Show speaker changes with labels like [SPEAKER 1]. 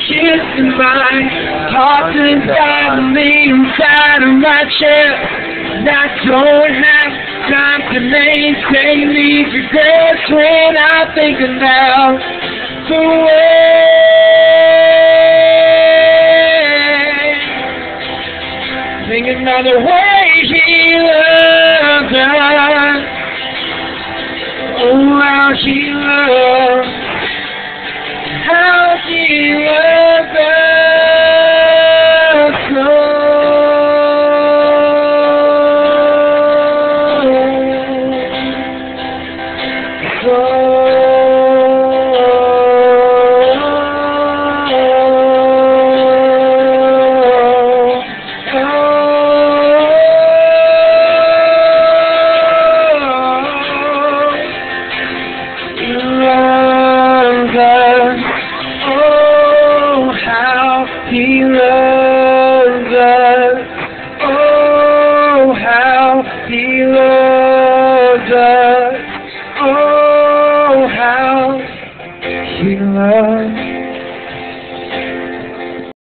[SPEAKER 1] kissing my heart inside me, inside of my chest. And I don't have time to maintain these regrets when I think about the way, thinking about the way he loved us. Oh, how he loved, how he loved us so. He loves us. Oh, how he loves us. Oh, how he loves